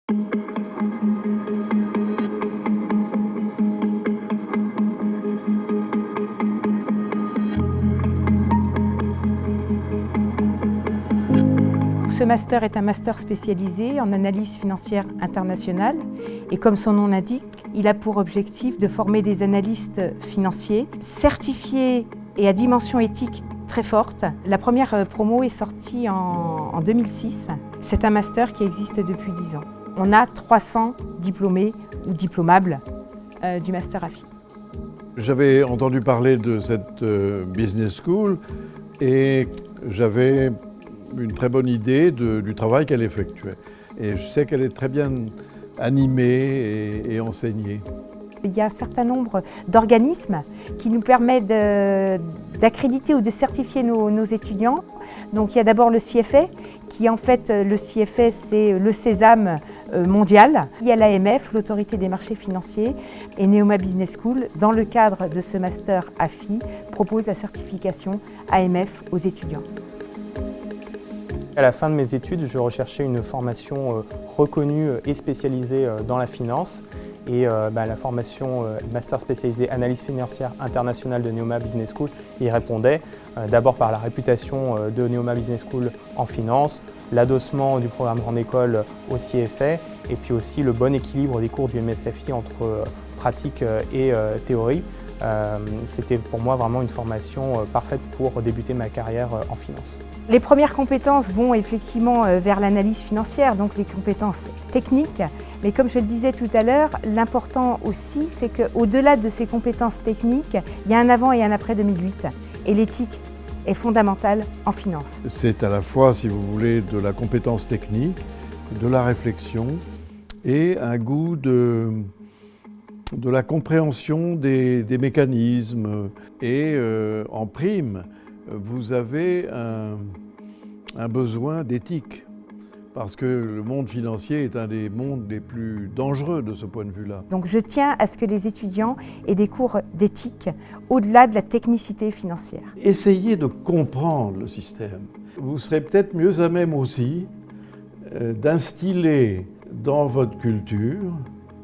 Ce master est un master spécialisé en analyse financière internationale et comme son nom l'indique, il a pour objectif de former des analystes financiers certifiés et à dimension éthique très forte. La première promo est sortie en 2006. C'est un master qui existe depuis 10 ans. On a 300 diplômés ou diplomables du master AFI. J'avais entendu parler de cette business school et j'avais une très bonne idée du travail qu'elle effectuait. Et je sais qu'elle est très bien animée et enseignée. Il y a un certain nombre d'organismes qui nous permettent d'accréditer ou de certifier nos étudiants. Donc il y a d'abord le CFA, qui en fait, le CFA c'est le Sésame mondial. Il y a l'AMF, l'Autorité des marchés financiers, et Neoma Business School, dans le cadre de ce master AFI, propose la certification AMF aux étudiants. À la fin de mes études, je recherchais une formation reconnue et spécialisée dans la finance. Et la formation master spécialisé analyse financière internationale de Neoma Business School y répondait. D'abord par la réputation de Neoma Business School en finance, l'adossement du programme Grande École au CFA et puis aussi le bon équilibre des cours du MSFI entre pratique et théorie. C'était pour moi vraiment une formation parfaite pour débuter ma carrière en finance. Les premières compétences vont effectivement vers l'analyse financière, donc les compétences techniques. Mais comme je le disais tout à l'heure, l'important aussi, c'est qu'au-delà de ces compétences techniques, il y a un avant et un après 2008. Et l'éthique est fondamentale en finance. C'est à la fois, si vous voulez, de la compétence technique, de la réflexion et un goût de la compréhension des mécanismes. Et en prime, vous avez un besoin d'éthique, parce que le monde financier est un des mondes les plus dangereux de ce point de vue-là. Donc je tiens à ce que les étudiants aient des cours d'éthique au-delà de la technicité financière. Essayez de comprendre le système. Vous serez peut-être mieux à même aussi d'instiller dans votre culture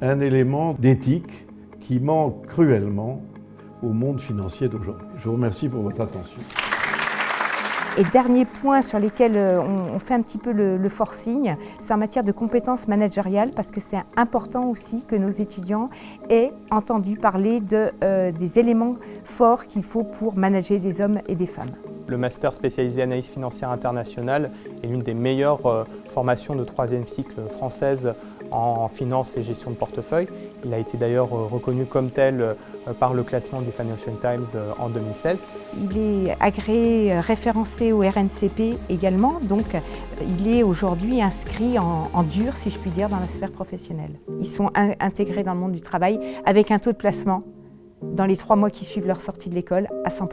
un élément d'éthique qui manque cruellement au monde financier d'aujourd'hui. Je vous remercie pour votre attention. Et dernier point sur lesquels on fait un petit peu le forcing, c'est en matière de compétences managériales parce que c'est important aussi que nos étudiants aient entendu parler des éléments forts qu'il faut pour manager des hommes et des femmes. Le master spécialisé analyse financière internationale est l'une des meilleures formations de 3e cycle française en finance et gestion de portefeuille. Il a été d'ailleurs reconnu comme tel par le classement du Financial Times en 2016. Il est agréé, référencé au RNCP également, donc il est aujourd'hui inscrit en dur, si je puis dire, dans la sphère professionnelle. Ils sont intégrés dans le monde du travail avec un taux de placement dans les 3 mois qui suivent leur sortie de l'école à 100%.